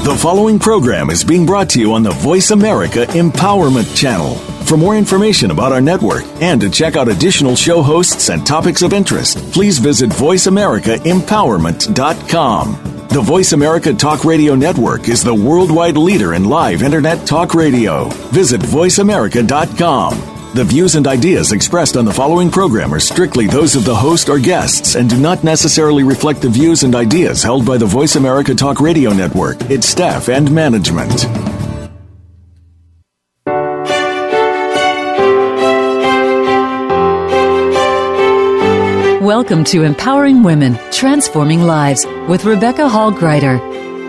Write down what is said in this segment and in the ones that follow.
The following program is being brought to you on the Voice America Empowerment Channel. For more information about our network and to check out additional show hosts and topics of interest, please visit voiceamericaempowerment.com. The Voice America Talk Radio Network is the worldwide leader in live Internet talk radio. Visit voiceamerica.com. The views and ideas expressed on the following program are strictly those of the host or guests and do not necessarily reflect the views and ideas held by the Voice America Talk Radio Network, its staff, and management. Welcome to Empowering Women, Transforming Lives with Rebecca Hall Gruyter.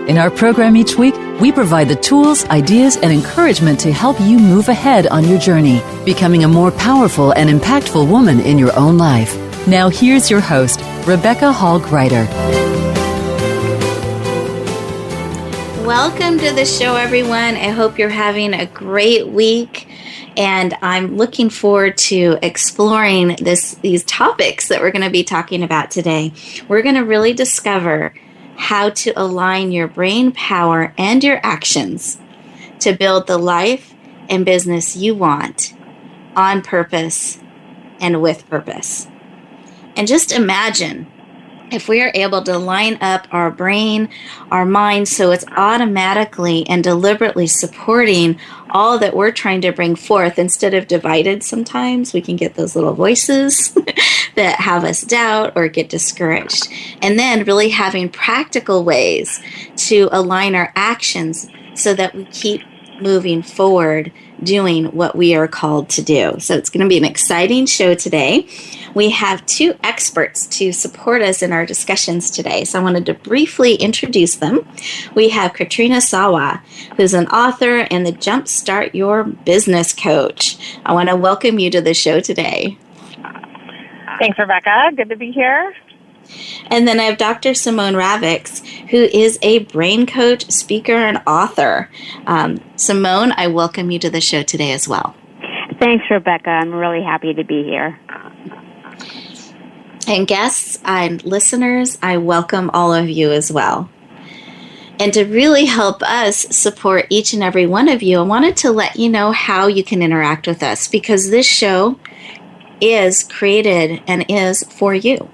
In our program each week, we provide the tools, ideas, and encouragement to help you move ahead on your journey, becoming a more powerful and impactful woman in your own life. Now here's your host, Rebecca Hall Gruyter. Welcome to the show, everyone. I hope you're having a great week. And I'm looking forward to exploring these topics that we're going to be talking about today. We're going to really discover how to align your brain power and your actions to build the life and business you want on purpose and with purpose. And just imagine if we are able to line up our brain, our mind, so it's automatically and deliberately supporting all that we're trying to bring forth instead of divided. Sometimes we can get those little voices that have us doubt or get discouraged. And then really having practical ways to align our actions so that we keep moving forward doing what we are called to do. So it's going to be an exciting show today. We have two experts to support us in our discussions today. So I wanted to briefly introduce them. We have Katrina Sawa, who's an author and the Jumpstart Your Business Coach. I want to welcome you to the show today. Thanks, Rebecca. Good to be here. And then I have Dr. Simone Ravicz, who is a brain coach, speaker, and author. Simone, I welcome you to the show today as well. Thanks, Rebecca. I'm really happy to be here. And guests and listeners, I welcome all of you as well. And to really help us support each and every one of you, I wanted to let you know how you can interact with us, because this show is created and is for you.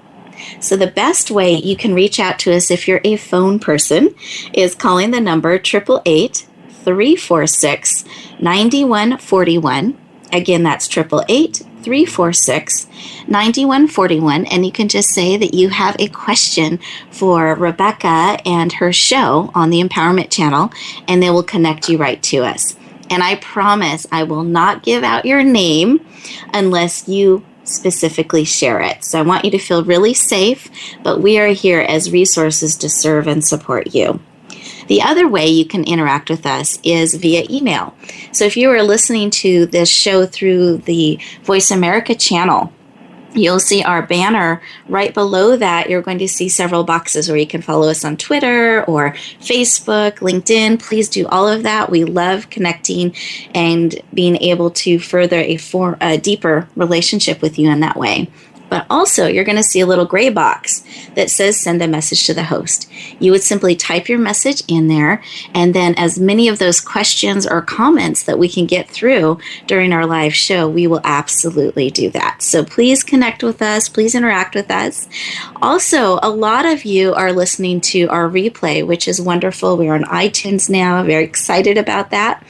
So the best way you can reach out to us if you're a phone person is calling the number 888-346-9141. Again, that's 888-346-9141. And you can just say that you have a question for Rebecca and her show on the Empowerment Channel, and they will connect you right to us. And I promise I will not give out your name unless you specifically share it. So I want you to feel really safe, but we are here as resources to serve and support you. The other way you can interact with us is via email. So if you are listening to this show through the Voice America channel, you'll see our banner. Right below that, you're going to see several boxes where you can follow us on Twitter or Facebook, LinkedIn. Please do all of that. We love connecting and being able to further a deeper relationship with you in that way. But also, you're going to see a little gray box that says send a message to the host. You would simply type your message in there, and then as many of those questions or comments that we can get through during our live show, we will absolutely do that. So please connect with us. Please interact with us. Also, a lot of you are listening to our replay, which is wonderful. We're on iTunes now. Very excited about that.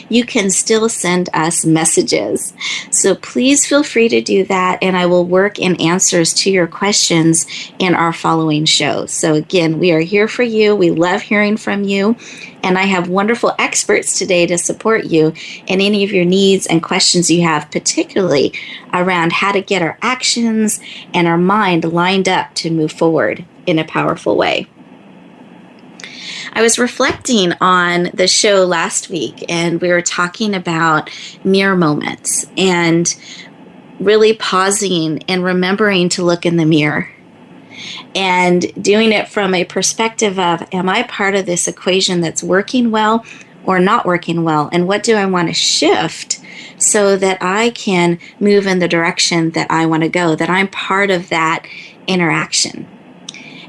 You can still send us messages. So please feel free to do that, and I will work in answers to your questions in our following shows. So again, we are here for you. We love hearing from you. And I have wonderful experts today to support you in any of your needs and questions you have, particularly around how to get our actions and our mind lined up to move forward in a powerful way. I was reflecting on the show last week, and we were talking about mirror moments and really pausing and remembering to look in the mirror and doing it from a perspective of, am I part of this equation that's working well or not working well? And what do I want to shift so that I can move in the direction that I want to go, that I'm part of that interaction?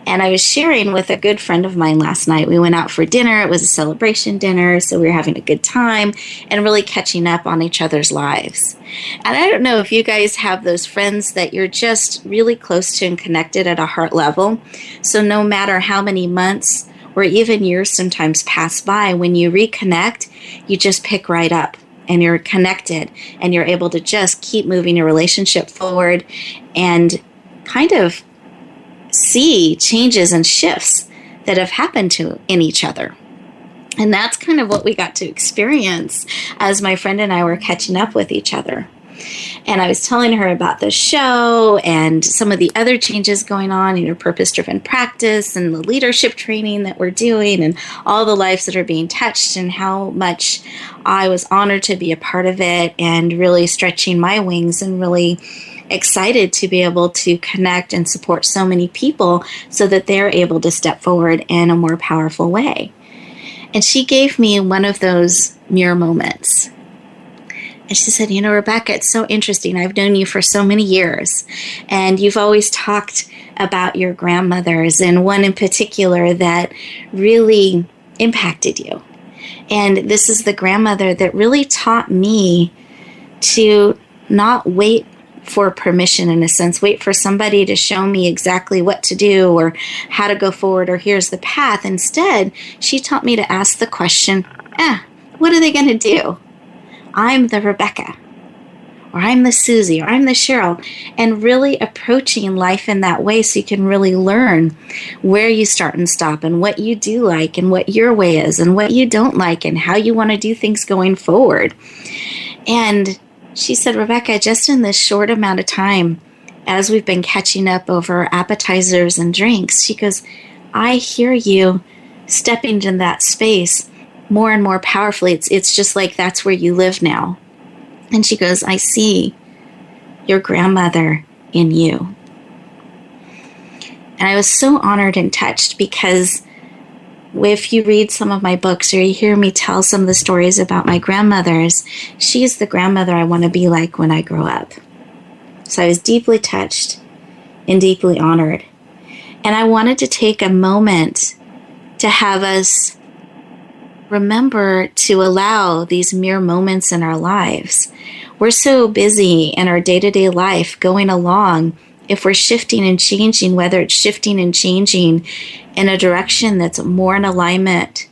And I was sharing with a good friend of mine last night. We went out for dinner. It was a celebration dinner, so we were having a good time and really catching up on each other's lives. And I don't know if you guys have those friends that you're just really close to and connected at a heart level. So no matter how many months or even years sometimes pass by, when you reconnect, you just pick right up and you're connected and you're able to just keep moving your relationship forward and kind of see changes and shifts that have happened in each other. And that's kind of what we got to experience as my friend and I were catching up with each other. And I was telling her about the show and some of the other changes going on in your purpose-driven practice and the leadership training that we're doing and all the lives that are being touched and how much I was honored to be a part of it and really stretching my wings and really excited to be able to connect and support so many people so that they're able to step forward in a more powerful way. And she gave me one of those mirror moments. And she said, you know, Rebecca, it's so interesting. I've known you for so many years, and you've always talked about your grandmothers, and one in particular that really impacted you. And this is the grandmother that really taught me to not wait for permission, in a sense, wait for somebody to show me exactly what to do or how to go forward or here's the path. Instead, she taught me to ask the question, what are they going to do? I'm the Rebecca, or I'm the Susie, or I'm the Cheryl, and really approaching life in that way so you can really learn where you start and stop and what you do like and what your way is and what you don't like and how you want to do things going forward. And she said, Rebecca, just in this short amount of time, as we've been catching up over appetizers and drinks, she goes, I hear you stepping in that space more and more powerfully. It's just like that's where you live now. And she goes, I see your grandmother in you. And I was so honored and touched because if you read some of my books or you hear me tell some of the stories about my grandmothers, she's the grandmother I want to be like when I grow up. So I was deeply touched and deeply honored. And I wanted to take a moment to have us remember to allow these mere moments in our lives. We're so busy in our day-to-day life going along. If we're shifting and changing, whether it's shifting and changing in a direction that's more in alignment,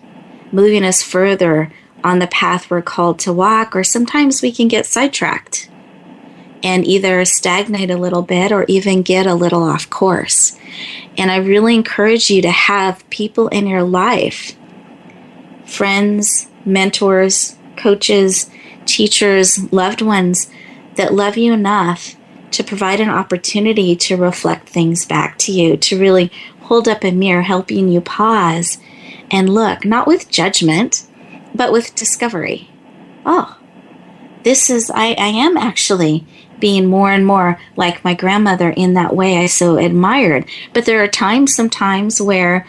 moving us further on the path we're called to walk, or sometimes we can get sidetracked and either stagnate a little bit or even get a little off course. And I really encourage you to have people in your life, friends, mentors, coaches, teachers, loved ones that love you enough to provide an opportunity to reflect things back to you, to really hold up a mirror, helping you pause and look, not with judgment, but with discovery. Oh, I am actually being more and more like my grandmother in that way I so admired. But there are sometimes where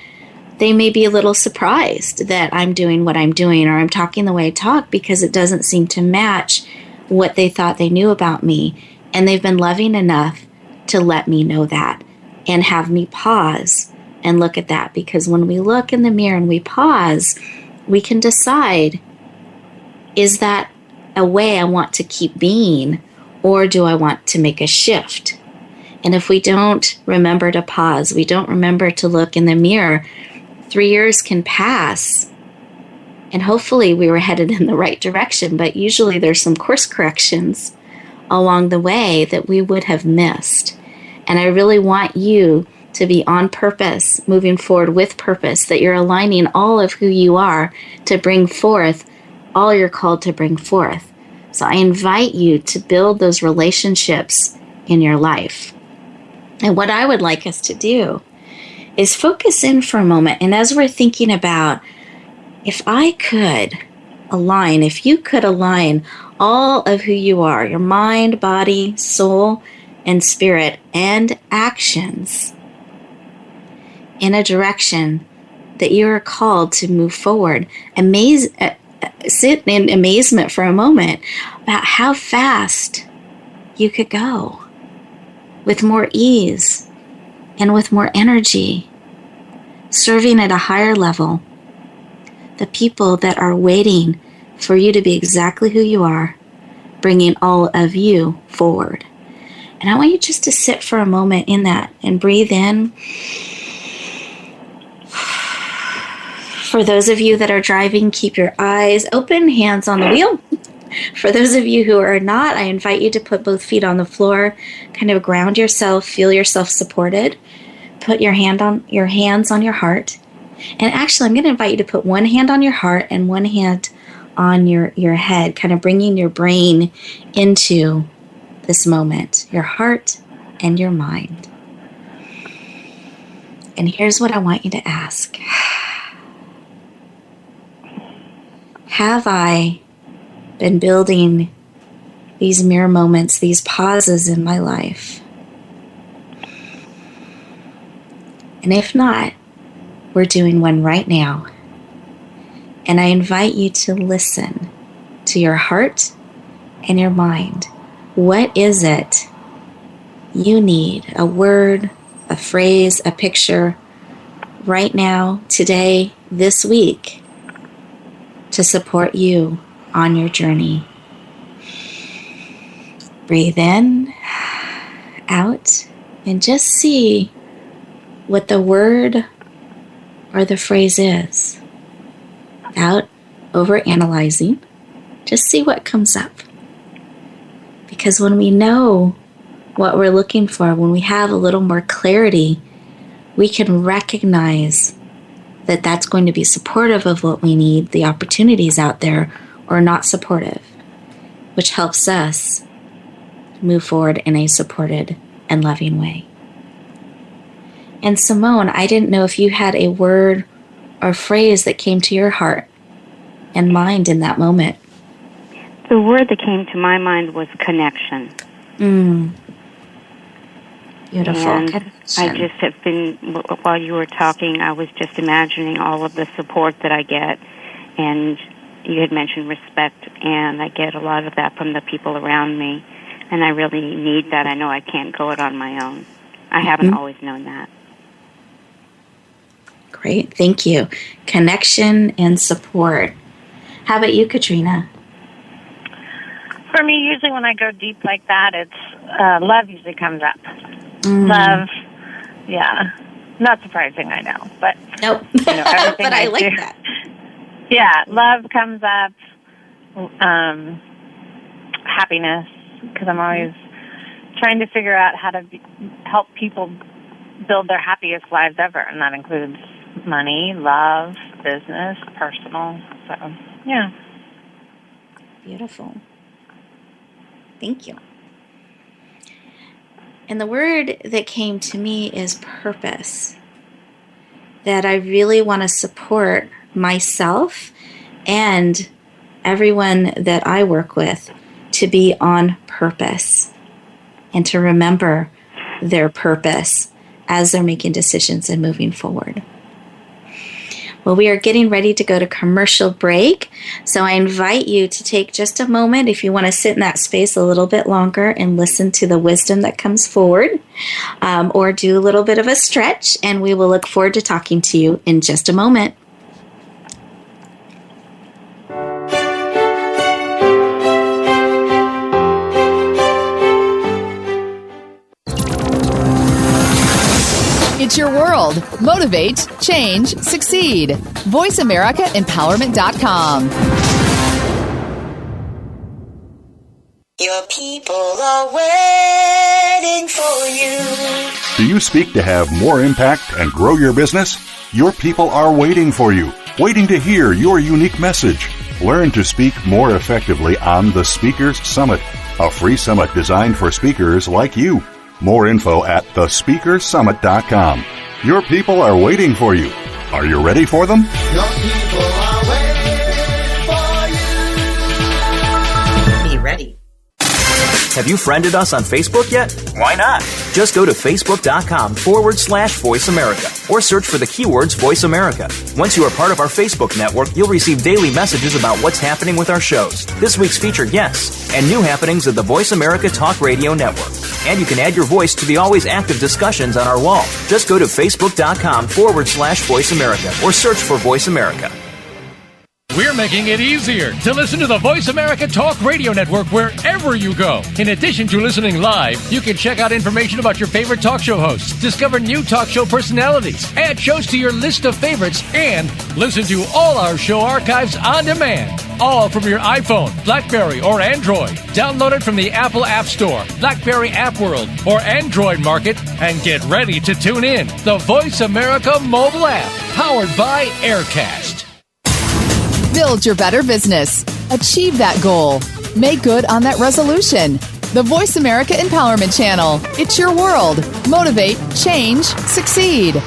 they may be a little surprised that I'm doing what I'm doing or I'm talking the way I talk because it doesn't seem to match what they thought they knew about me. And they've been loving enough to let me know that and have me pause and look at that. Because when we look in the mirror and we pause, we can decide, is that a way I want to keep being, or do I want to make a shift? And if we don't remember to pause, we don't remember to look in the mirror, 3 years can pass, and hopefully we were headed in the right direction, but usually there's some course corrections along the way that we would have missed. And I really want you to be on purpose, moving forward with purpose, that you're aligning all of who you are to bring forth all you're called to bring forth. So I invite you to build those relationships in your life. And what I would like us to do is focus in for a moment. And as we're thinking about, if you could align all of who you are, your mind, body, soul, and spirit, and actions in a direction that you are called to move forward, sit in amazement for a moment about how fast you could go with more ease and with more energy serving at a higher level, the people that are waiting for you to be exactly who you are, bringing all of you forward. And I want you just to sit for a moment in that and breathe in. For those of you that are driving, keep your eyes open, hands on the wheel. For those of you who are not, I invite you to put both feet on the floor, kind of ground yourself, feel yourself supported. Put your hands on your heart. And actually, I'm going to invite you to put one hand on your heart and one hand on your head, kind of bringing your brain into this moment, your heart and your mind. And here's what I want you to ask. Have I been building these mirror moments, these pauses in my life? And if not, we're doing one right now. And I invite you to listen to your heart and your mind. What is it you need? A word, a phrase, a picture right now, today, this week, to support you on your journey. Breathe in, out, and just see what the word or the phrase is. Without overanalyzing, just see what comes up. Because when we know what we're looking for, when we have a little more clarity, we can recognize that that's going to be supportive of what we need, the opportunities out there, or not supportive, which helps us move forward in a supported and loving way. And Simone, I didn't know if you had a word or phrase that came to your heart and mind in that moment. The word that came to my mind was connection. Beautiful. And connection. I just have been, while you were talking, I was just imagining all of the support that I get. And you had mentioned respect, and I get a lot of that from the people around me. And I really need that. I know I can't go it on my own. I haven't always known that. Great. Thank you. Connection and support. How about you, Katrina? For me, usually when I go deep like that, it's love usually comes up. Love, yeah. Not surprising, I know. But, nope. Everything but I like that. Yeah, love comes up. Happiness, because I'm always trying to figure out how to help people build their happiest lives ever, and that includes money, love, business, personal. So, yeah. Beautiful. Thank you. And the word that came to me is purpose. That I really want to support myself and everyone that I work with to be on purpose and to remember their purpose as they're making decisions and moving forward. Well, we are getting ready to go to commercial break, so I invite you to take just a moment if you want to sit in that space a little bit longer and listen to the wisdom that comes forward, or do a little bit of a stretch, and we will look forward to talking to you in just a moment. It's your world. Motivate, change, succeed. VoiceAmericaEmpowerment.com. Your people are waiting for you. Do you speak to have more impact and grow your business? Your people are waiting for you, waiting to hear your unique message. Learn to speak more effectively on the Speakers Summit, a free summit designed for speakers like you. More info at thespeakersummit.com. Your people are waiting for you. Are you ready for them? Your people are waiting for you. Be ready. Have you friended us on Facebook yet? Why not? Just go to facebook.com/Voice America or search for the keywords Voice America. Once you are part of our Facebook network, you'll receive daily messages about what's happening with our shows, this week's featured guests, and new happenings of the Voice America Talk Radio Network. And you can add your voice to the always active discussions on our wall. Just go to facebook.com/Voice America or search for Voice America. We're making it easier to listen to the Voice America Talk Radio Network wherever you go. In addition to listening live, you can check out information about your favorite talk show hosts, discover new talk show personalities, add shows to your list of favorites, and listen to all our show archives on demand. All from your iPhone, BlackBerry, or Android. Download it from the Apple App Store, BlackBerry App World, or Android Market, and get ready to tune in. The Voice America mobile app, powered by Aircast. Build your better business. Achieve that goal. Make good on that resolution. The Voice America Empowerment Channel. It's your world. Motivate, change, succeed.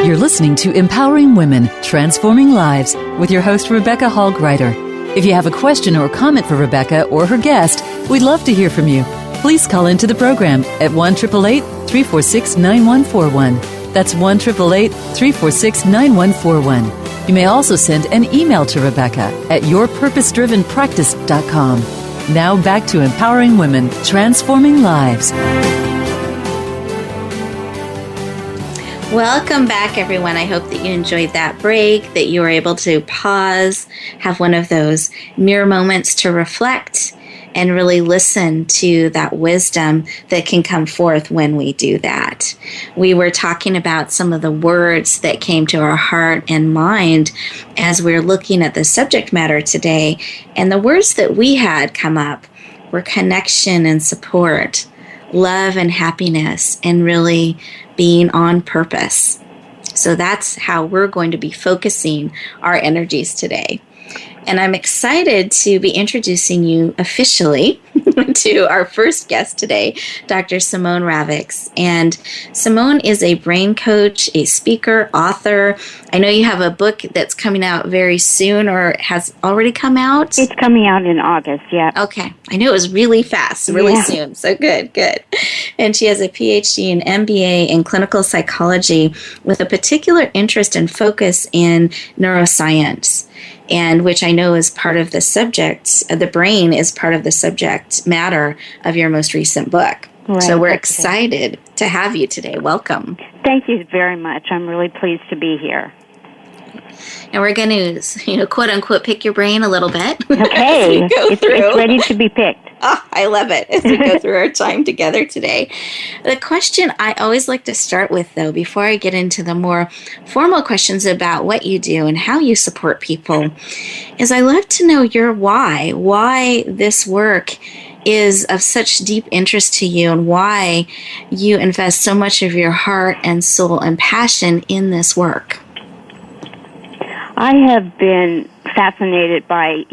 You're listening to Empowering Women, Transforming Lives with your host, Rebecca Hall Gruyter. If you have a question or comment for Rebecca or her guest, we'd love to hear from you. Please call into the program at 1-888-346-9141. That's 1-888-346-9141. You may also send an email to Rebecca at yourpurposedrivenpractice.com. Now back to Empowering Women, Transforming Lives. Welcome back, everyone. I hope that you enjoyed that break, that you were able to pause, have one of those mirror moments to reflect, and really listen to that wisdom that can come forth when we do that. We were talking about some of the words that came to our heart and mind as we're looking at the subject matter today. And the words that we had come up were connection and support, love and happiness, and really being on purpose. So that's how we're going to be focusing our energies today. And I'm excited to be introducing you officially to our first guest today, Dr. Simone Ravicz. And Simone is a brain coach, a speaker, author. I know you have a book that's coming out very soon, or has already come out. It's coming out in August, yeah. Okay. I knew it was really fast, really soon. So good. And she has a PhD and MBA in clinical psychology with a particular interest and focus in neuroscience, and which I know is part of the subject, the brain is part of the subject matter of your most recent book. Right, so we're excited to have you today. Welcome. Thank you very much. I'm really pleased to be here. And we're going to, quote unquote, pick your brain a little bit. Okay. It's ready to be picked. Oh, I love it as we go through our time together today. The question I always like to start with, though, before I get into the more formal questions about what you do and how you support people, is I love to know your why this work is of such deep interest to you, and why you invest so much of your heart and soul and passion in this work. I have been fascinated by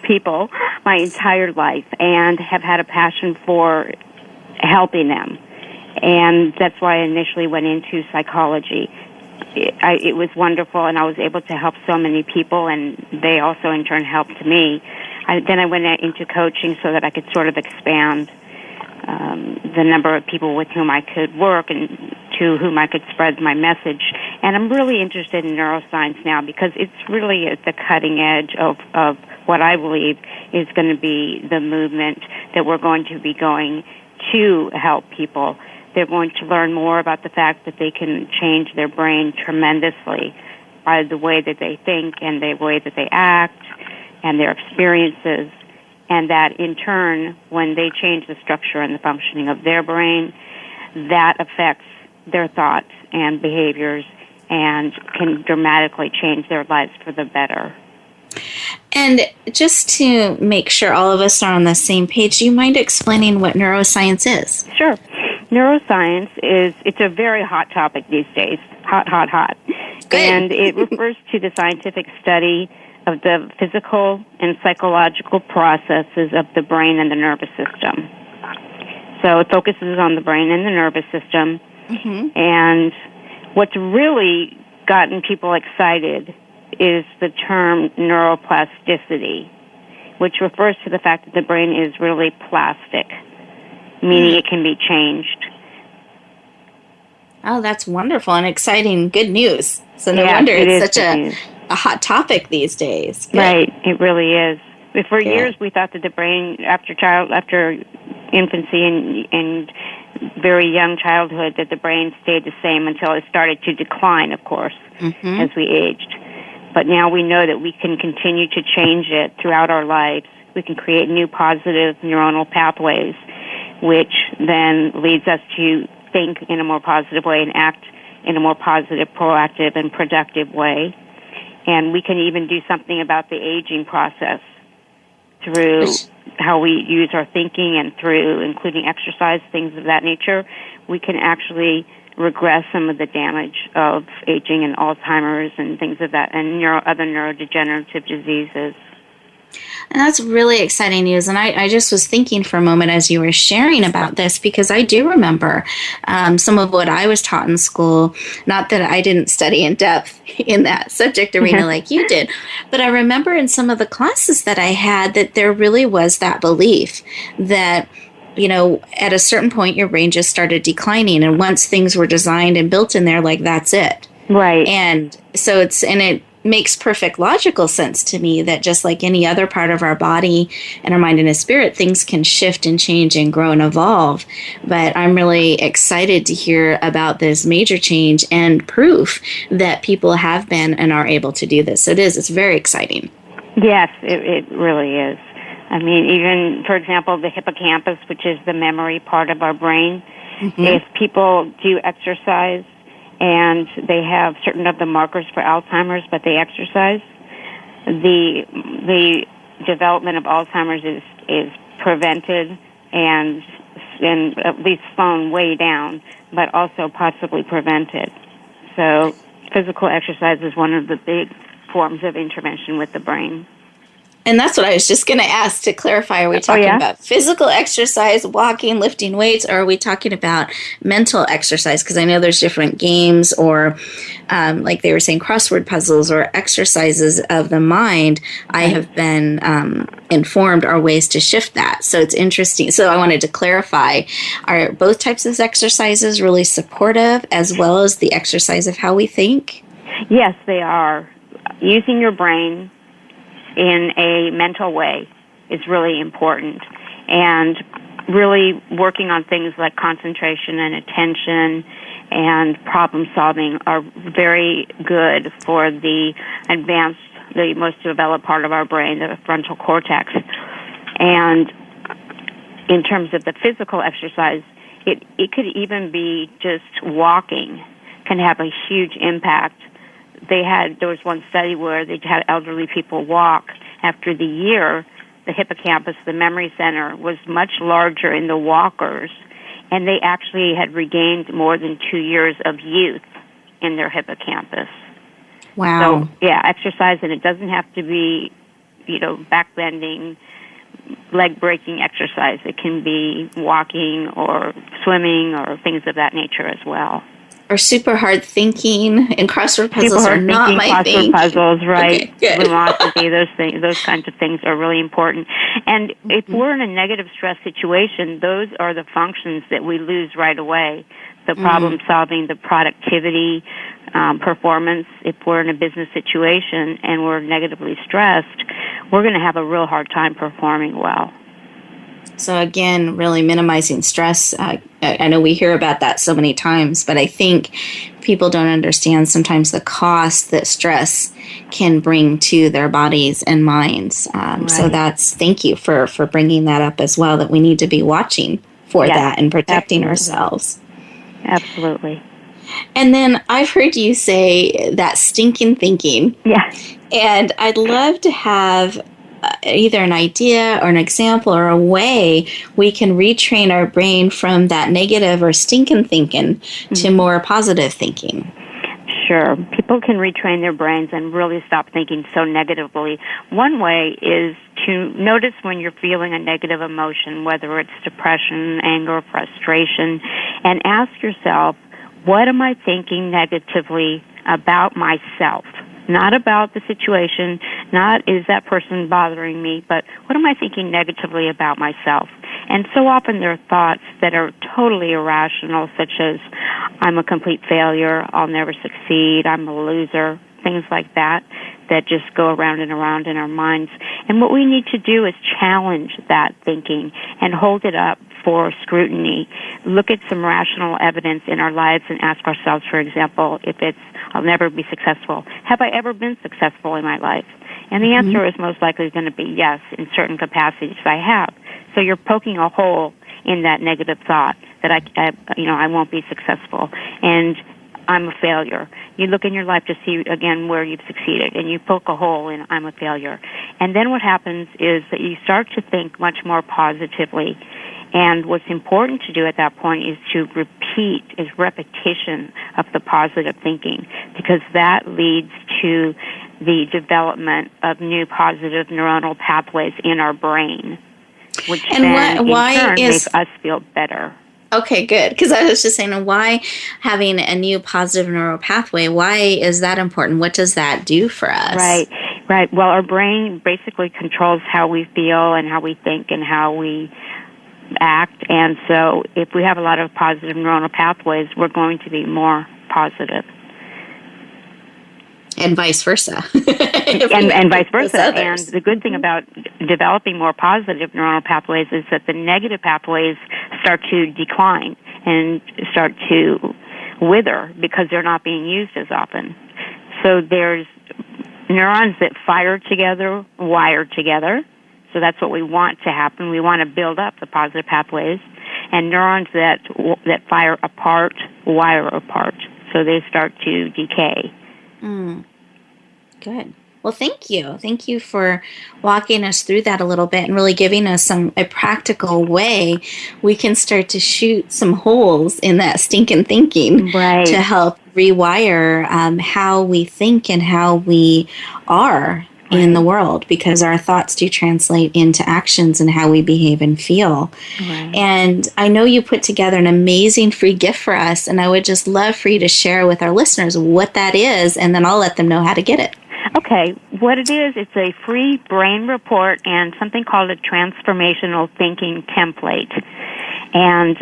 people my entire life, and have had a passion for helping them. And that's why I initially went into psychology. It was wonderful, and I was able to help so many people, and they also in turn helped me. Then I went into coaching so that I could sort of expand the number of people with whom I could work and to whom I could spread my message. And I'm really interested in neuroscience now, because it's really at the cutting edge of what I believe is going to be the movement that we're going to be going to help people. They're going to learn more about the fact that they can change their brain tremendously by the way that they think and the way that they act and their experiences. And that, in turn, when they change the structure and the functioning of their brain, that affects their thoughts and behaviors and can dramatically change their lives for the better. And just to make sure all of us are on the same page, do you mind explaining what neuroscience is? Sure. Neuroscience it's a very hot topic these days. Hot. Good. And it refers to the scientific study of the physical and psychological processes of the brain and the nervous system. So it focuses on the brain and the nervous system. Mm-hmm. And what's really gotten people excited is the term neuroplasticity, which refers to the fact that the brain is really plastic, meaning it can be changed. Oh, that's wonderful and exciting. Good news. So no wonder it's such a hot topic these days. Good. Right, it really is. But for Good. years, we thought that the brain, after infancy and very young childhood, that the brain stayed the same until it started to decline, of course, as we aged. But now we know that we can continue to change it throughout our lives. We can create new positive neuronal pathways, which then leads us to think in a more positive way and act in a more positive, proactive, and productive way. And we can even do something about the aging process through how we use our thinking and through including exercise, things of that nature. We can actually regress some of the damage of aging and Alzheimer's and things of that, and other neurodegenerative diseases. And that's really exciting news. And I just was thinking for a moment as you were sharing about this, because I do remember some of what I was taught in school. Not that I didn't study in depth in that subject arena like you did, but I remember in some of the classes that I had that there really was that belief that, you know, at a certain point your brain just started declining. And once things were designed and built in there, like, that's it. Right. And so it makes perfect logical sense to me that just like any other part of our body and our mind and our spirit, things can shift and change and grow and evolve. But I'm really excited to hear about this major change and proof that people have been and are able to do this. So it's very exciting. Yes, it really is. I mean, even, for example, the hippocampus, which is the memory part of our brain, if people do exercise and they have certain of the markers for Alzheimer's, but they exercise, the development of Alzheimer's is prevented and at least slowed way down, but also possibly prevented. So physical exercise is one of the big forms of intervention with the brain. And that's what I was just going to ask to clarify. Are we talking about physical exercise, walking, lifting weights, or are we talking about mental exercise? Because I know there's different games or, like they were saying, crossword puzzles or exercises of the mind. I have been informed are ways to shift that. So it's interesting. So I wanted to clarify, are both types of exercises really supportive as well as the exercise of how we think? Yes, they are. Using your brain in a mental way is really important, and really working on things like concentration and attention and problem solving are very good for the most developed part of our brain, the frontal cortex. And in terms of the physical exercise, it could even be just walking can have a huge impact. There was one study where they had elderly people walk. After the year, the hippocampus, the memory center, was much larger in the walkers, and they actually had regained more than 2 years of youth in their hippocampus. Wow. So, exercise, and it doesn't have to be, back-bending, leg-breaking exercise. It can be walking or swimming or things of that nature as well. Or super hard thinking, and crossword puzzles are not my thing. Crossword puzzles, right? Okay, good. Velocity, those kinds of things are really important. And if we're in a negative stress situation, those are the functions that we lose right away. The problem solving, the productivity, performance. If we're in a business situation and we're negatively stressed, we're going to have a real hard time performing well. So again, really minimizing stress. I know we hear about that so many times, but I think people don't understand sometimes the cost that stress can bring to their bodies and minds. Right. So thank you for bringing that up as well, that we need to be watching for that and protecting ourselves. Absolutely. And then I've heard you say that stinking thinking. Yeah. And I'd love to have either an idea or an example or a way we can retrain our brain from that negative or stinking thinking to more positive thinking. Sure. People can retrain their brains and really stop thinking so negatively. One way is to notice when you're feeling a negative emotion, whether it's depression, anger, frustration, and ask yourself, what am I thinking negatively about myself? Not about the situation, not is that person bothering me, but what am I thinking negatively about myself? And so often there are thoughts that are totally irrational, such as, I'm a complete failure, I'll never succeed, I'm a loser, things like that that just go around and around in our minds. And what we need to do is challenge that thinking and hold it up for scrutiny. Look at some rational evidence in our lives and ask ourselves, for example, if it's, I'll never be successful. Have I ever been successful in my life? And the answer is most likely going to be yes, in certain capacities I have. So you're poking a hole in that negative thought that I won't be successful and I'm a failure. You look in your life to see again where you've succeeded, and you poke a hole in I'm a failure. And then what happens is that you start to think much more positively. And what's important to do at that point is to repeat, is repetition of the positive thinking, because that leads to the development of new positive neuronal pathways in our brain, which in turn make us feel better. Okay, good. Because I was just saying, why having a new positive neural pathway, why is that important? What does that do for us? Right. Well, our brain basically controls how we feel and how we think and how we act. And so if we have a lot of positive neuronal pathways, we're going to be more positive. And vice versa. and vice versa. And the good thing about developing more positive neuronal pathways is that the negative pathways start to decline and start to wither because they're not being used as often. So there's neurons that fire together, wire together. So that's what we want to happen. We want to build up the positive pathways. And neurons that fire apart, wire apart. So they start to decay. Good. Well, thank you. Thank you for walking us through that a little bit and really giving us a practical way we can start to shoot some holes in that stinking thinking to help rewire how we think and how we are in the world, because our thoughts do translate into actions and how we behave and feel. And I know you put together an amazing free gift for us, and I would just love for you to share with our listeners what that is, and then I'll let them know how to get it. Okay, what it is, it's a free brain report and something called a transformational thinking template. And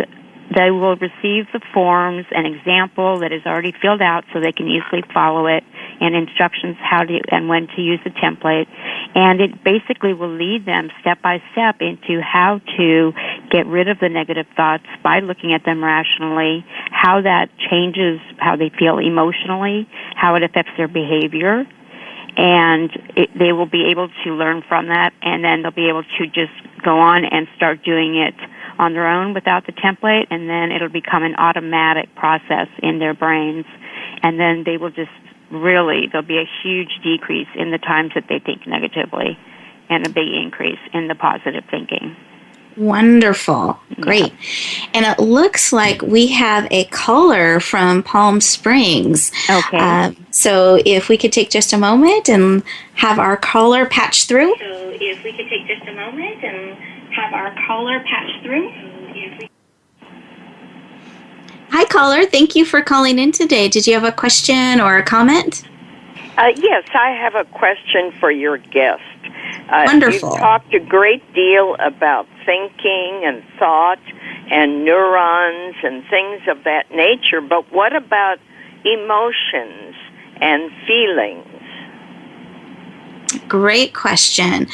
they will receive the forms, an example that is already filled out so they can easily follow it, and instructions how to and when to use the template. And it basically will lead them step by step into how to get rid of the negative thoughts by looking at them rationally, how that changes how they feel emotionally, how it affects their behavior. And they will be able to learn from that, and then they'll be able to just go on and start doing it on their own without the template, and then it'll become an automatic process in their brains. And then they will just there'll be a huge decrease in the times that they think negatively and a big increase in the positive thinking. Wonderful. Great. And it looks like we have a caller from Palm Springs. Okay. So if we could take just a moment and have our caller patch through. Hi, caller. Thank you for calling in today. Did you have a question or a comment? Yes, I have a question for your guest. Wonderful. You talked a great deal about thinking and thought and neurons and things of that nature, but what about emotions and feelings? Great question.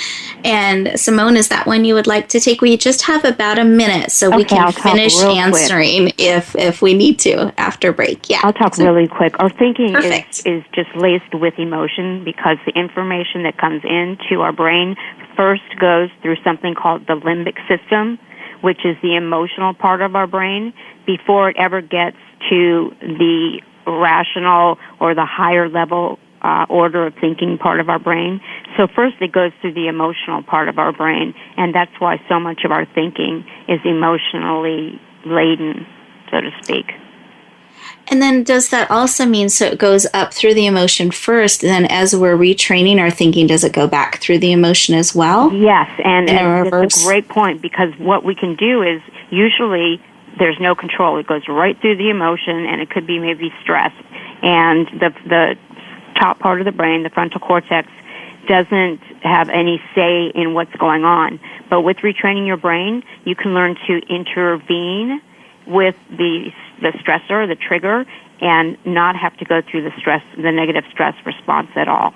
And Simone, is that one you would like to take? We just have about a minute, so we can finish answering if we need to after break. Yeah, I'll talk really quick. Our thinking is just laced with emotion, because the information that comes into our brain first goes through something called the limbic system, which is the emotional part of our brain, before it ever gets to the rational or the higher level order of thinking part of our brain. So first it goes through the emotional part of our brain, and that's why so much of our thinking is emotionally laden, so to speak. And then does that also mean, so it goes up through the emotion first, then as we're retraining our thinking, does it go back through the emotion as well? Yes, and that's a great point, because what we can do is usually there's no control. It goes right through the emotion, and it could be maybe stress. And the top part of the brain, the frontal cortex, doesn't have any say in what's going on. But with retraining your brain, you can learn to intervene with the stressor, the trigger, and not have to go through the negative stress response at all.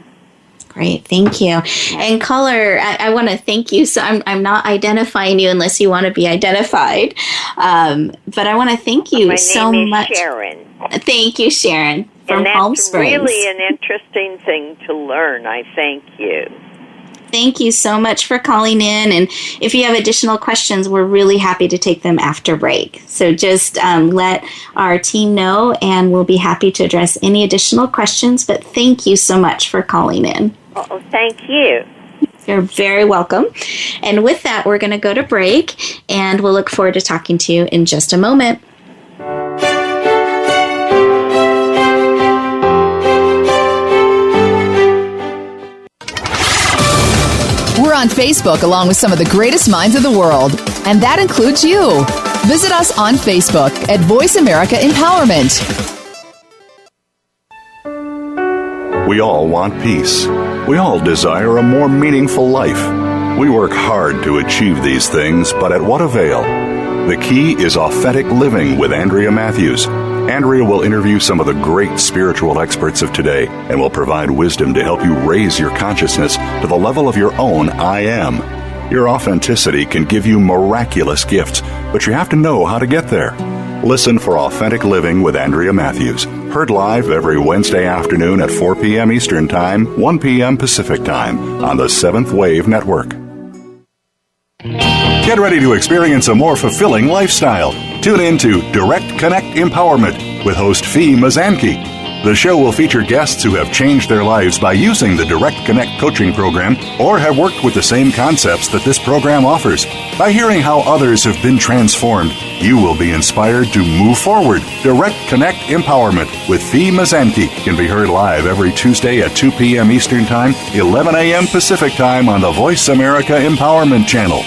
Great, thank you. And caller, I want to thank you. So I'm not identifying you unless you want to be identified. But I want to thank you so much. My name is Sharon. Thank you, Sharon, from Palm Springs. And that's really an interesting thing to learn. I thank you. Thank you so much for calling in. And if you have additional questions, we're really happy to take them after break. So just let our team know, and we'll be happy to address any additional questions. But thank you so much for calling in. Oh, thank you. You're very welcome. And with that, we're going to go to break, and we'll look forward to talking to you in just a moment. We're on Facebook along with some of the greatest minds of the world, and that includes you. Visit us on Facebook at Voice America Empowerment. We all want peace. We all desire a more meaningful life. We work hard to achieve these things, but at what avail? The key is authentic living with Andrea Matthews. Andrea will interview some of the great spiritual experts of today and will provide wisdom to help you raise your consciousness to the level of your own I am. Your authenticity can give you miraculous gifts, but you have to know how to get there. Listen for Authentic Living with Andrea Matthews. Heard live every Wednesday afternoon at 4 p.m. Eastern Time, 1 p.m. Pacific Time on the Seventh Wave Network. Get ready to experience a more fulfilling lifestyle. Tune in to Direct Connect Empowerment with host Fee Mazanke. The show will feature guests who have changed their lives by using the Direct Connect coaching program or have worked with the same concepts that this program offers. By hearing how others have been transformed, you will be inspired to move forward. Direct Connect Empowerment with Fee Mazanke can be heard live every Tuesday at 2 p.m. Eastern Time, 11 a.m. Pacific Time on the Voice America Empowerment Channel.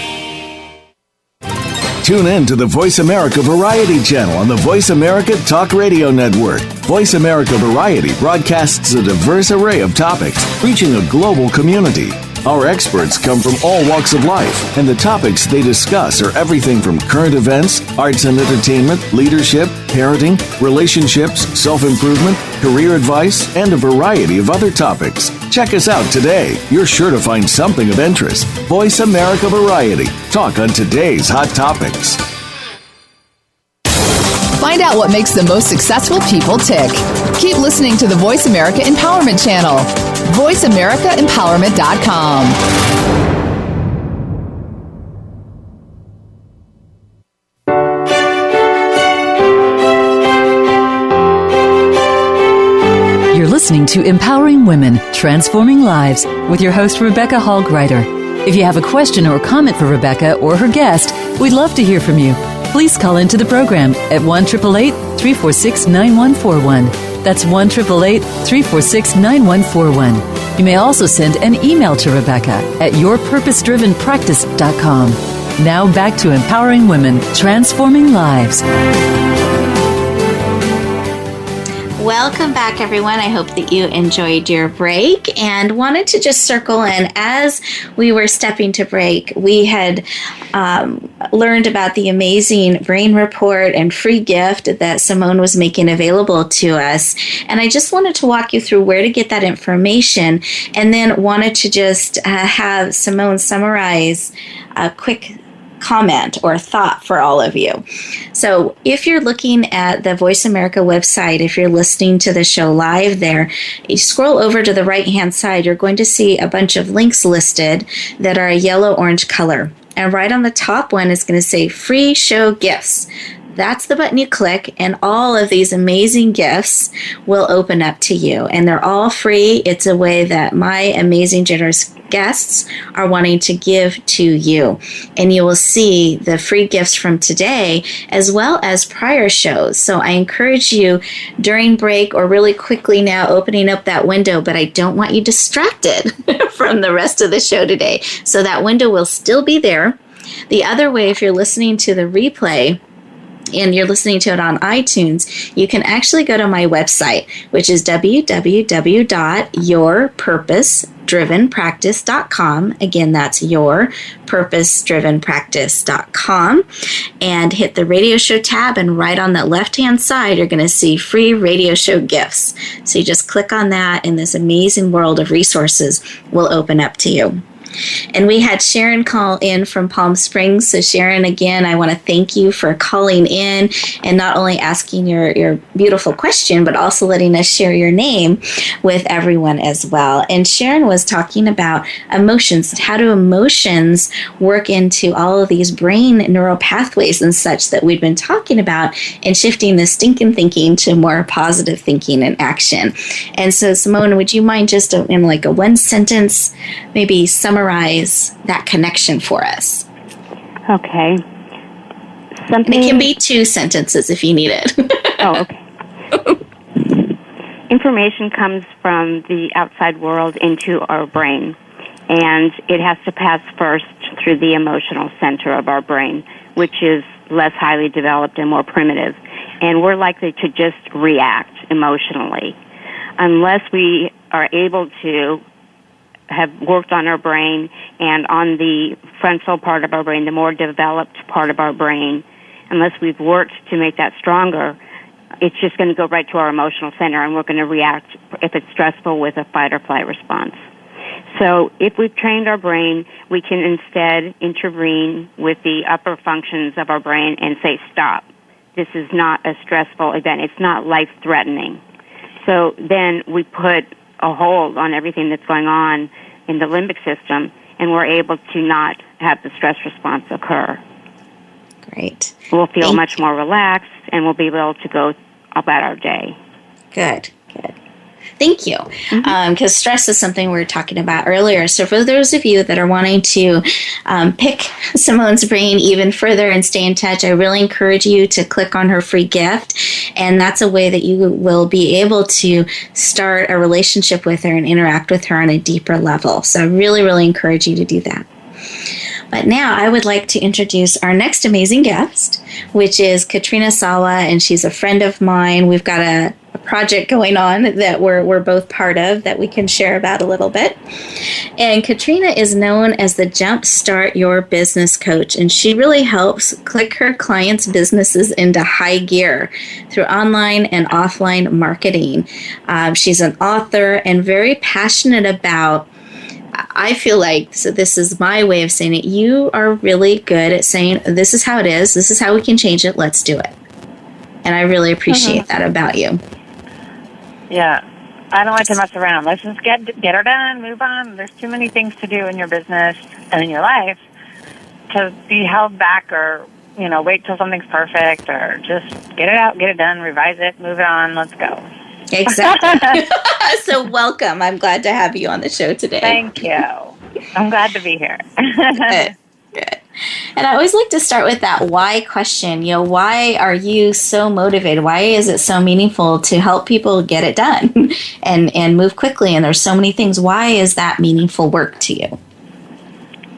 Tune in to the Voice America Variety channel on the Voice America Talk Radio Network. Voice America Variety broadcasts a diverse array of topics, reaching a global community. Our experts come from all walks of life, and the topics they discuss are everything from current events, arts and entertainment, leadership, parenting, relationships, self-improvement, career advice, and a variety of other topics. Check us out today. You're sure to find something of interest. Voice America Variety. Talk on today's hot topics. Find out what makes the most successful people tick. Keep listening to the Voice America Empowerment Channel. VoiceAmericaEmpowerment.com. You're listening to Empowering Women, Transforming Lives with your host, Rebecca Hall Gruyter. If you have a question or comment for Rebecca or her guest, we'd love to hear from you. Please call into the program at 1-888-346-9141. That's 1-888-346-9141. You may also send an email to Rebecca at yourpurposedrivenpractice.com. Now back to Empowering Women, Transforming Lives. Welcome back, everyone. I hope that you enjoyed your break and wanted to just circle in. As we were stepping to break, we had learned about the amazing brain report and free gift that Simone was making available to us. And I just wanted to walk you through where to get that information, and then wanted to just have Simone summarize a quick comment or thought for all of you. So if you're looking at the Voice America website, if you're listening to the show live there, you scroll over to the right-hand side, you're going to see a bunch of links listed that are a yellow-orange color. And right on the top one is going to say Free Show Gifts. That's the button you click, and all of these amazing gifts will open up to you. And they're all free. It's a way that my amazing, generous guests are wanting to give to you. And you will see the free gifts from today as well as prior shows. So I encourage you during break or really quickly now opening up that window, but I don't want you distracted from the rest of the show today. So that window will still be there. The other way, if you're listening to the replay, and you're listening to it on iTunes, you can actually go to my website, which is www.yourpurposedrivenpractice.com. Again, that's yourpurposedrivenpractice.com, and hit the radio show tab, and right on that left-hand side, you're going to see free radio show gifts. So you just click on that, and this amazing world of resources will open up to you. And we had Sharon call in from Palm Springs. So Sharon, again, I want to thank you for calling in and not only asking your beautiful question, but also letting us share your name with everyone as well. And Sharon was talking about emotions. How do emotions work into all of these brain neural pathways and such that we've been talking about, and shifting the stinking thinking to more positive thinking and action. And so, Simone, would you mind just in like a one sentence, maybe summarize that connection for us? Okay. Something. It can be 2 sentences if you need it. Oh, okay. Information comes from the outside world into our brain, and it has to pass first through the emotional center of our brain, which is less highly developed and more primitive. And we're likely to just react emotionally unless we are able to have worked on our brain and on the frontal part of our brain, the more developed part of our brain. Unless we've worked to make that stronger, it's just going to go right to our emotional center, and we're going to react, if it's stressful, with a fight or flight response. So if we've trained our brain, we can instead intervene with the upper functions of our brain and say, stop. This is not a stressful event. It's not life-threatening. So then we put a hold on everything that's going on in the limbic system, and we're able to not have the stress response occur. Great. We'll feel much more relaxed, and we'll be able to go about our day. Good. Thank you. Because stress is something we were talking about earlier. So for those of you that are wanting to pick Simone's brain even further and stay in touch, I really encourage you to click on her free gift. And that's a way that you will be able to start a relationship with her and interact with her on a deeper level. So I really, really encourage you to do that. But now I would like to introduce our next amazing guest, which is Katrina Sawa, and she's a friend of mine. We've got a project going on that we're both part of that we can share about a little bit. And Katrina is known as the Jumpstart Your Business Coach, and she really helps click her clients' businesses into high gear through online and offline marketing. She's an author and very passionate about, I feel like, so this is my way of saying it, you are really good at saying, this is how it is, this is how we can change it, let's do it. And I really appreciate that about you. Yeah. I don't like to mess around. Let's just get her done, move on. There's too many things to do in your business and in your life to be held back or, wait till something's perfect, or just get it out, get it done, revise it, move it on, let's go. Exactly. So welcome. I'm glad to have you on the show today. Thank you. I'm glad to be here. Good. And I always like to start with that why question. Why are you so motivated? Why is it so meaningful to help people get it done and move quickly? And there's so many things. Why is that meaningful work to you?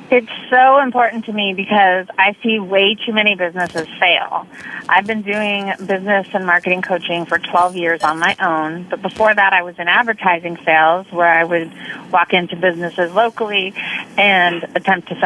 It's so important to me because I see way too many businesses fail. I've been doing business and marketing coaching for 12 years on my own, but before that I was in advertising sales, where I would walk into businesses locally and attempt to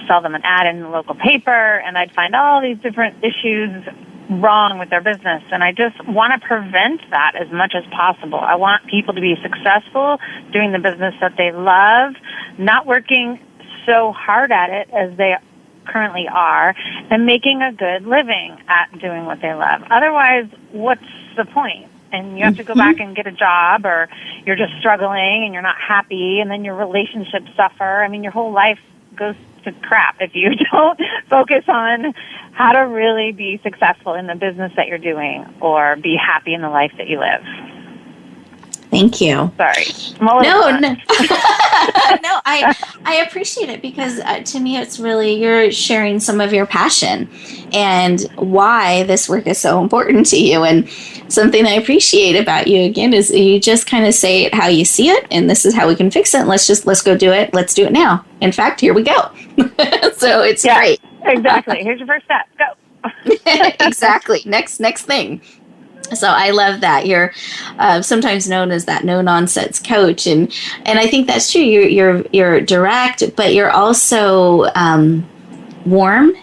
sell them an ad in the local paper, and I'd find all these different issues wrong with their business, and I just want to prevent that as much as possible. I want people to be successful doing the business that they love, not working so hard at it as they currently are, and making a good living at doing what they love. Otherwise, what's the point? And you have to go back and get a job, or you're just struggling and you're not happy, and then your relationships suffer. I mean, your whole life goes to crap if you don't focus on how to really be successful in the business that you're doing or be happy in the life that you live. Thank you. Sorry. No. No, I appreciate it because to me it's really, you're sharing some of your passion and why this work is so important to you. And something I appreciate about you, again, is you just kind of say it how you see it, and this is how we can fix it. And let's go do it. Let's do it now. In fact, here we go. So it's great. Exactly. Here's your first step. Go. Exactly. Next thing. So I love that. You're sometimes known as that no nonsense coach, and I think that's true. You're direct, but you're also warm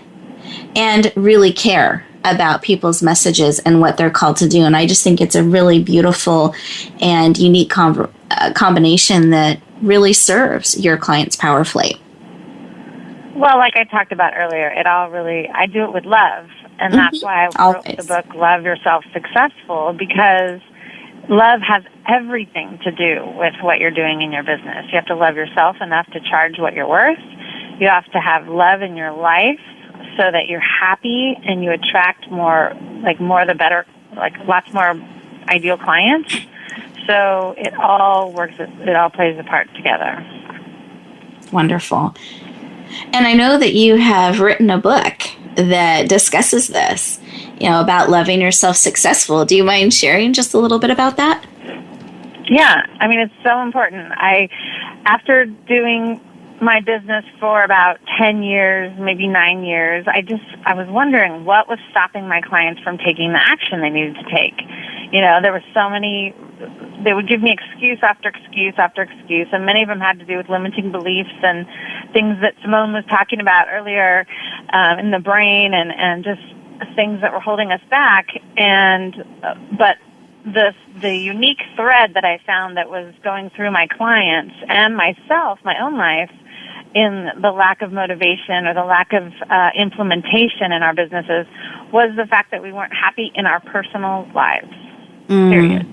and really care about people's messages and what they're called to do. And I just think it's a really beautiful and unique combination that really serves your clients powerfully. Well, like I talked about earlier, I do it with love. And that's why I wrote the book, Love Yourself Successful, because love has everything to do with what you're doing in your business. You have to love yourself enough to charge what you're worth. You have to have love in your life so that you're happy and you attract more the better, lots more ideal clients. So it all plays a part together. Wonderful. And I know that you have written a book that discusses this, about loving yourself successful. Do you mind sharing just a little bit about that? Yeah, I mean, it's so important. After doing my business for about 10 years, maybe 9 years, I was wondering what was stopping my clients from taking the action they needed to take. There were so many, they would give me excuse after excuse after excuse, and many of them had to do with limiting beliefs and things that Simone was talking about earlier in the brain, and just things that were holding us back. But the unique thread that I found that was going through my clients and myself, my own life, in the lack of motivation or the lack of implementation in our businesses was the fact that we weren't happy in our personal lives, period.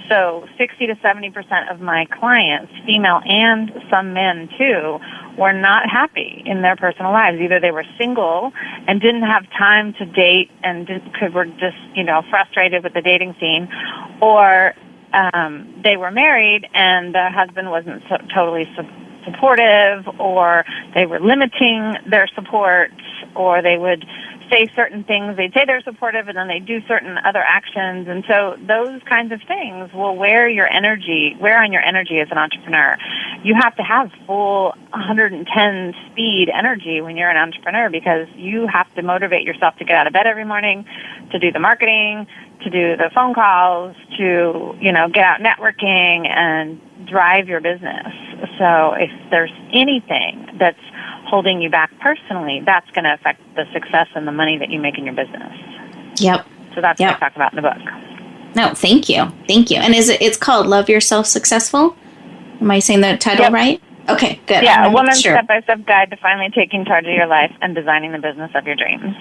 So 60 to 70% of my clients, female and some men too, were not happy in their personal lives. Either they were single and didn't have time to date and were just, frustrated with the dating scene, or they were married and the husband wasn't totally supportive, or they were limiting their support, or they would say certain things. They'd say they're supportive, and then they do certain other actions. And so those kinds of things will wear on your energy as an entrepreneur. You have to have full 110 speed energy when you're an entrepreneur, because you have to motivate yourself to get out of bed every morning, to do the marketing, to do the phone calls, to, get out networking and drive your business. So if there's anything that's holding you back personally, that's going to affect the success and the money that you make in your business. Yep. So that's what I talk about in the book. No, thank you. And it's called Love Yourself Successful? Am I saying the title right? Okay, good. Yeah, a woman's step-by-step guide to finally taking charge of your life and designing the business of your dreams.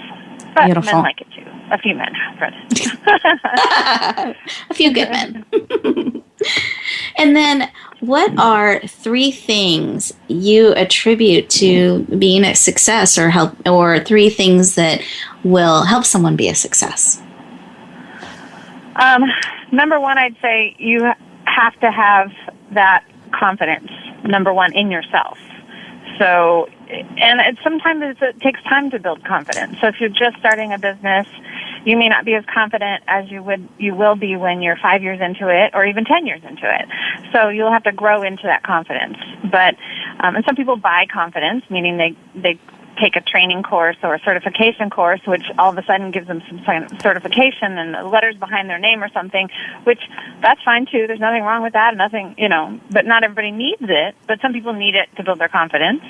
But Beautiful. Men like it too. A few men, but a few good men. And then, what are 3 things you attribute to being a success, or 3 things that will help someone be a success? Number one, I'd say you have to have that confidence, number one, in yourself. So, and sometimes it takes time to build confidence. So if you're just starting a business, you may not be as confident as you will be when you're 5 years into it, or even 10 years into it. So you'll have to grow into that confidence. But and some people buy confidence, meaning they take a training course or a certification course, which all of a sudden gives them some certification and letters behind their name or something, which that's fine too. There's nothing wrong with that. Nothing, but not everybody needs it. But some people need it to build their confidence.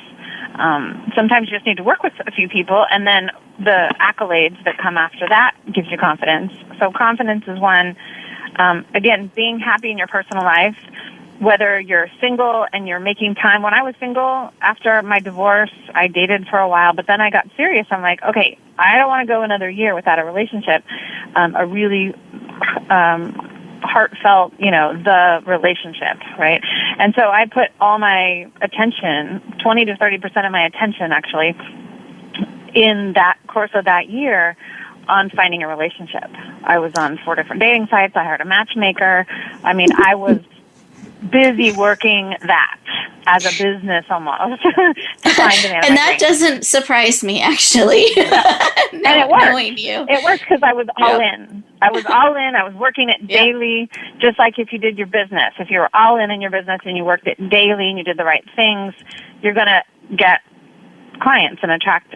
Sometimes you just need to work with a few people, and then the accolades that come after that gives you confidence. So confidence is one. Again, being happy in your personal life, whether you're single and you're making time. When I was single, after my divorce, I dated for a while, but then I got serious. I'm like, okay, I don't want to go another year without a relationship, a really heartfelt, the relationship, right? And so I put all my attention, 20 to 30% of my attention actually, in that course of that year on finding a relationship. I was on 4 different dating sites. I hired a matchmaker. I mean, I was busy working that as a business almost to find a man. And that doesn't surprise me, actually. And it worked. Knowing you. It worked because I was all in. I was all in. I was working it daily, just like if you did your business. If you were all in your business and you worked it daily and you did the right things, you're going to get clients and attract,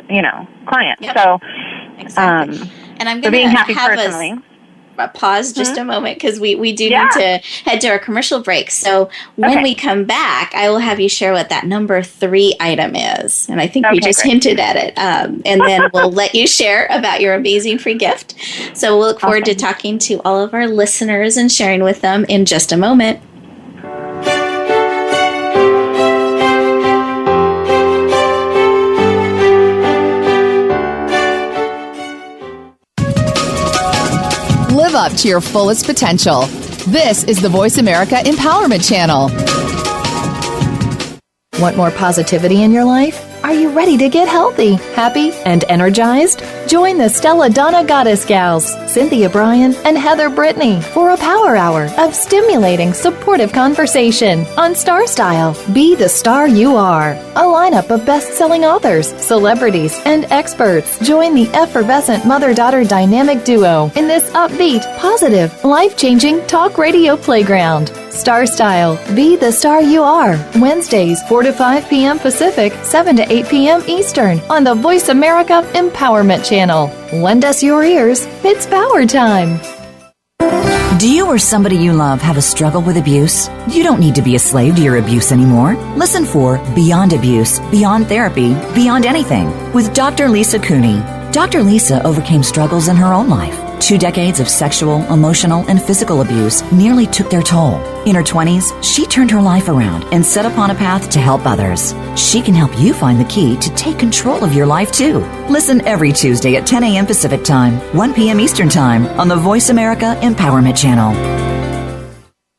clients. Yep. So Exactly. And I'm So going being to happy have personally. Pause just a moment because we do need to head to our commercial break. So when we come back, I will have you share what that number 3 item is. And I think we just hinted at it. And then we'll let you share about your amazing free gift. So we'll look forward to talking to all of our listeners and sharing with them in just a moment. Live up to your fullest potential. This is the Voice America Empowerment Channel. Want more positivity in your life? Are you ready to get healthy, happy, and energized? Join the Stella Donna Goddess Gals, Cynthia Bryan and Heather Brittany, for a power hour of stimulating, supportive conversation on Star Style. Be the star you are. A lineup of best-selling authors, celebrities, and experts. Join the effervescent mother-daughter dynamic duo in this upbeat, positive, life-changing talk radio playground. Star Style. Be the star you are. Wednesdays, 4 to 5 p.m. Pacific, 7 to 8 p.m. Eastern on the Voice America Empowerment Channel. Lend us your ears. It's power time. Do you or somebody you love have a struggle with abuse? You don't need to be a slave to your abuse anymore. Listen for Beyond Abuse, Beyond Therapy, Beyond Anything with Dr. Lisa Cooney. Dr. Lisa overcame struggles in her own life. 2 decades of sexual, emotional, and physical abuse nearly took their toll. In her 20s, she turned her life around and set upon a path to help others. She can help you find the key to take control of your life, too. Listen every Tuesday at 10 a.m. Pacific Time, 1 p.m. Eastern Time on the Voice America Empowerment Channel.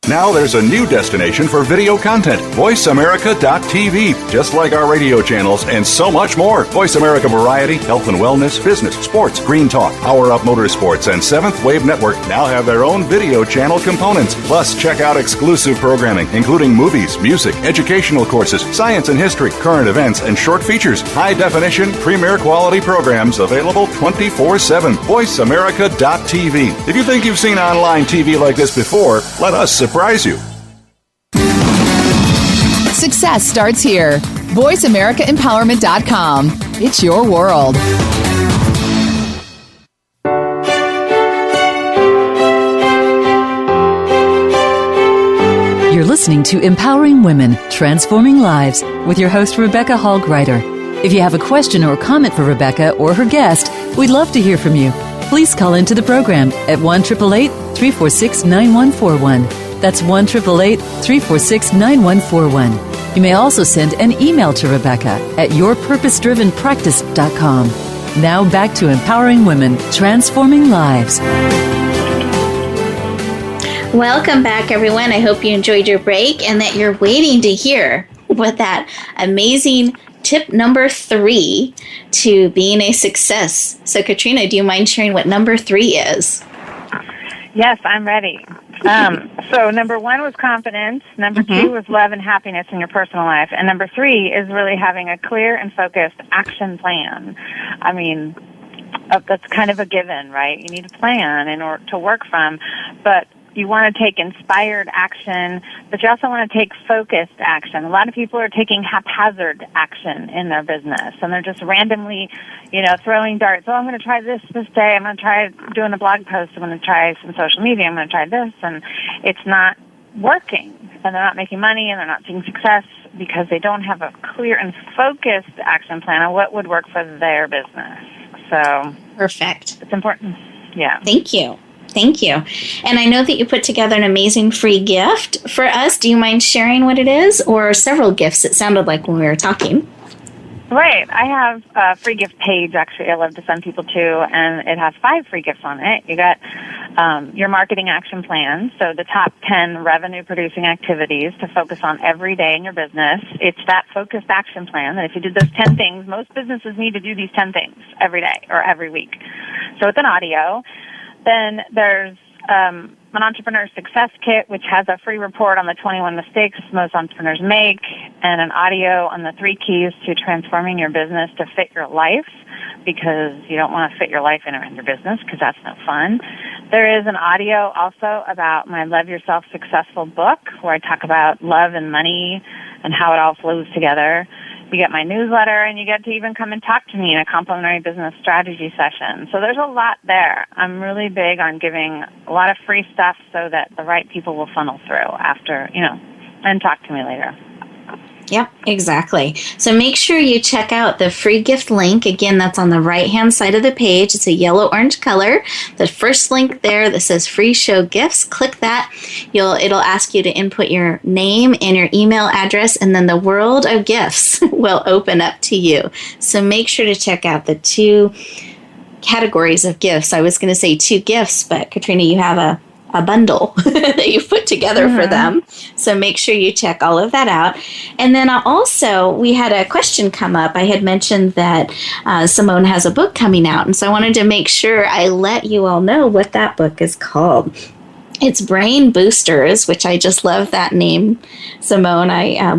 Now there's a new destination for video content, voiceamerica.tv. Just like our radio channels and so much more. Voice America Variety, Health and Wellness, Business, Sports, Green Talk, Power Up Motorsports, and Seventh Wave Network now have their own video channel components. Plus, check out exclusive programming, including movies, music, educational courses, science and history, current events, and short features. High-definition, premier quality programs available 24/7. VoiceAmerica.tv. If you think you've seen online TV like this before, let us surprise you. Success starts here. VoiceAmericaEmpowerment.com. It's your world. You're listening to Empowering Women, Transforming Lives with your host, Rebecca Hall Gruyter. If you have a question or comment for Rebecca or her guest, we'd love to hear from you. Please call into the program at 1-888-346-9141. That's 1-888-346-9141. You may also send an email to Rebecca at yourpurposedrivenpractice.com. Now back to Empowering Women, Transforming Lives. Welcome back, everyone. I hope you enjoyed your break and that you're waiting to hear what that amazing tip number 3 to being a success. So, Katrina, do you mind sharing what number 3 is? Yes, I'm ready. So number 1 was confidence. Number 2 was love and happiness in your personal life. And number 3 is really having a clear and focused action plan. I mean, that's kind of a given, right? You need a plan in order to work from. But you want to take inspired action, but you also want to take focused action. A lot of people are taking haphazard action in their business, and they're just randomly, throwing darts. Oh, I'm going to try this day. I'm going to try doing a blog post. I'm going to try some social media. I'm going to try this, and it's not working, and they're not making money, and they're not seeing success because they don't have a clear and focused action plan on what would work for their business. So perfect. It's important. Yeah. Thank you. And I know that you put together an amazing free gift for us. Do you mind sharing what it is, or several gifts? It sounded like when we were talking. Right. I have a free gift page, actually, I love to send people to, and it has 5 free gifts on it. You got your marketing action plan, so the top 10 revenue-producing activities to focus on every day in your business. It's that focused action plan that if you did those 10 things, most businesses need to do these 10 things every day or every week. So it's an audio. Then there's an entrepreneur success kit, which has a free report on the 21 mistakes most entrepreneurs make, and an audio on the 3 keys to transforming your business to fit your life, because you don't want to fit your life in around your business, because that's no fun. There is an audio also about my Love Yourself Successful book, where I talk about love and money and how it all flows together. you get my newsletter, and you get to even come and talk to me in a complimentary business strategy session. So there's a lot there. I'm really big on giving a lot of free stuff so that the right people will funnel through after, and talk to me later. Yep, exactly. So make sure you check out the free gift link. Again, that's on the right-hand side of the page. It's a yellow-orange color. The first link there that says free show gifts, click that. It'll ask you to input your name and your email address, and then the world of gifts will open up to you. So make sure to check out the 2 categories of gifts. I was going to say 2 gifts, but Katrina, you have a bundle that you've put together for them. So make sure you check all of that out. And then also, we had a question come up. I had mentioned that Simone has a book coming out. And so I wanted to make sure I let you all know what that book is called. It's Brain Boosters, which I just love that name, Simone.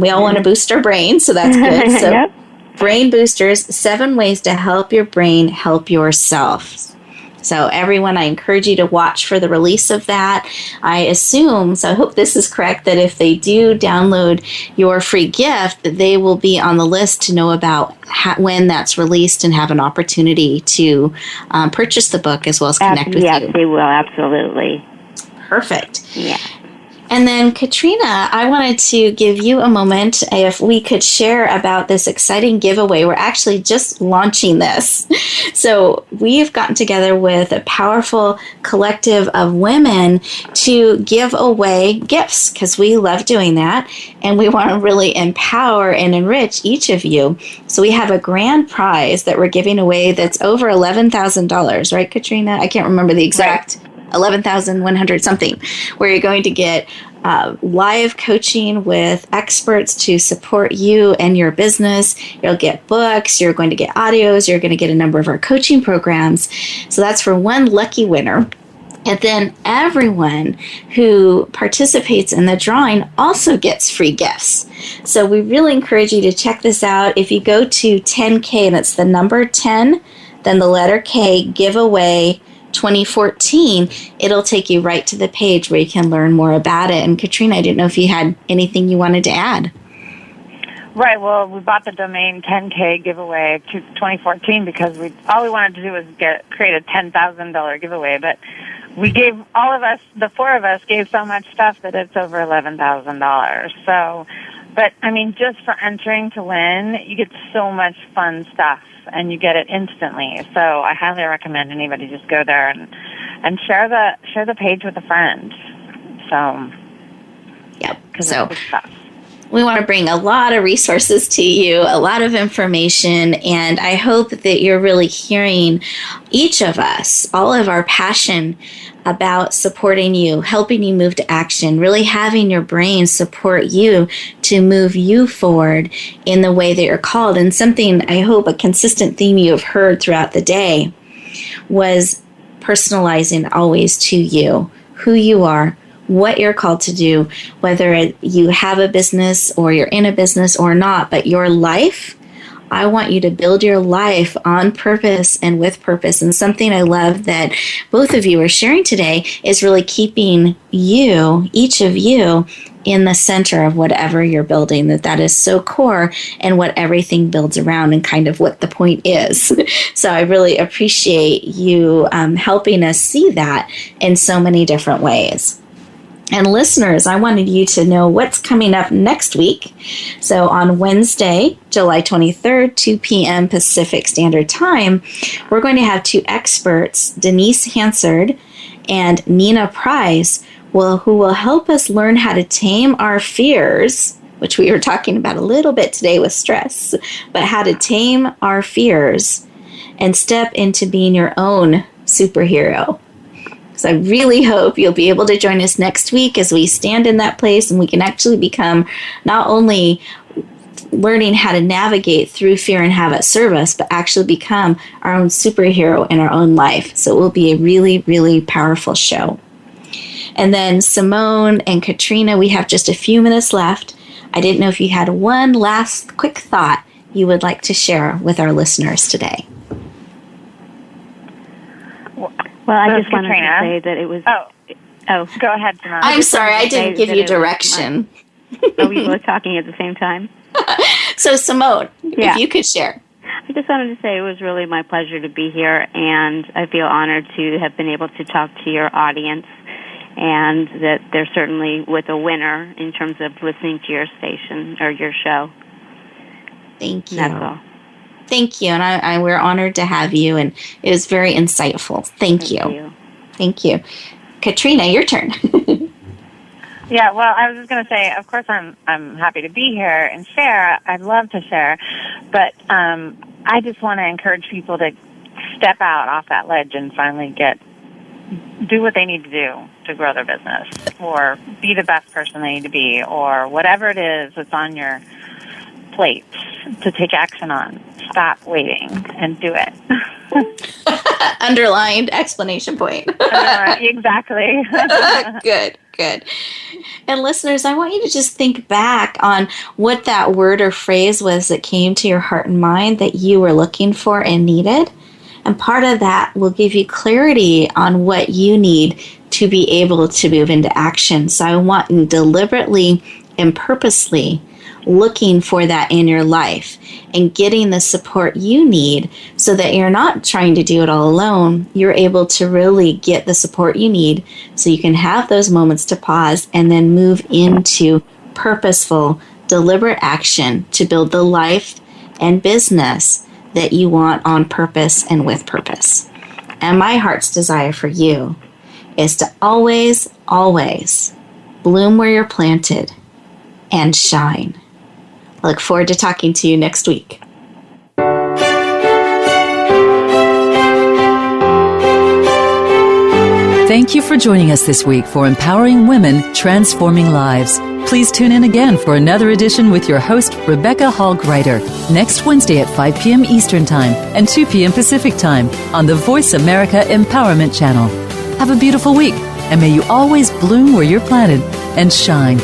We all want to boost our brain, so that's good. So Yep. Brain Boosters, 7 ways to help your brain help yourself. So everyone, I encourage you to watch for the release of that. I assume, so I hope this is correct, that if they do download your free gift, that they will be on the list to know about when that's released and have an opportunity to purchase the book as well as connect with you. Yes, they will, absolutely. Perfect. Yeah. And then, Katrina, I wanted to give you a moment if we could share about this exciting giveaway. We're actually just launching this. So we've gotten together with a powerful collective of women to give away gifts because we love doing that. And we want to really empower and enrich each of you. So we have a grand prize that we're giving away that's over $11,000, right, Katrina? I can't remember the exact. Right. 11,100 something, where you're going to get live coaching with experts to support you and your business. You'll get books, you're going to get audios, you're going to get a number of our coaching programs. So that's for one lucky winner. And then everyone who participates in the drawing also gets free gifts. So we really encourage you to check this out. If you go to 10K, and it's the number 10, then the letter K, giveaway 2014, it'll take you right to the page where you can learn more about it. And Katrina, I didn't know if you had anything you wanted to add. Right. Well, we bought the domain 10K giveaway to 2014 because all we wanted to do was create a $10,000 giveaway. But we gave the 4 of us gave so much stuff that it's over $11,000. So, but I mean, just for entering to win, you get so much fun stuff. And you get it instantly. So I highly recommend anybody just go there and share the page with a friend. So, yep. So we want to bring a lot of resources to you, a lot of information, and I hope that you're really hearing each of us, all of our passion about supporting you, helping you move to action, really having your brain support you to move you forward in the way that you're called. And something, I hope, a consistent theme you have heard throughout the day was personalizing always to you, who you are, what you're called to do, whether you have a business or you're in a business or not, but your life, I want you to build your life on purpose and with purpose. And something I love that both of you are sharing today is really keeping you, each of you, in the center of whatever you're building, that is so core and what everything builds around and kind of what the point is. So I really appreciate you helping us see that in so many different ways. And listeners, I wanted you to know what's coming up next week. So on Wednesday, July 23rd, 2 p.m. Pacific Standard Time, we're going to have 2 experts, Denise Hansard and Nina Price, who will help us learn how to tame our fears, which we were talking about a little bit today with stress, but how to tame our fears and step into being your own superhero. So I really hope you'll be able to join us next week as we stand in that place and we can actually become not only learning how to navigate through fear and have it serve us, but actually become our own superhero in our own life. So it will be a really, really powerful show. And then Simone and Katrina, we have just a few minutes left. I didn't know if you had one last quick thought you would like to share with our listeners today. Well, I just wanted to say that it was... Oh, go ahead, Simone. I'm sorry, I didn't give you direction. Are we both talking at the same time? So, Simone, Yeah. if you could share. I just wanted to say it was really my pleasure to be here, and I feel honored to have been able to talk to your audience, and that they're certainly with a winner in terms of listening to your station or your show. Thank you. That's all. Thank you, and we're honored to have you, and it was very insightful. Thank you. Thank you. Katrina, your turn. Yeah, well, I was just going to say, of course, I'm happy to be here and share. I'd love to share, but I just want to encourage people to step out off that ledge and finally do what they need to do to grow their business, or be the best person they need to be, or whatever it is that's on your plate to take action on. Stop waiting and do it. Underlined exclamation point. Exactly. Good. And listeners, I want you to just think back on what that word or phrase was that came to your heart and mind that you were looking for and needed. And part of that will give you clarity on what you need to be able to move into action. So I want you deliberately and purposely looking for that in your life and getting the support you need so that you're not trying to do it all alone. You're able to really get the support you need so you can have those moments to pause and then move into purposeful, deliberate action to build the life and business that you want on purpose and with purpose. And my heart's desire for you is to always, always bloom where you're planted and shine. I look forward to talking to you next week. Thank you for joining us this week for Empowering Women, Transforming Lives. Please tune in again for another edition with your host, Rebecca Hall Gruyter, next Wednesday at 5 p.m. Eastern Time and 2 p.m. Pacific Time on the Voice America Empowerment Channel. Have a beautiful week, and may you always bloom where you're planted and shine.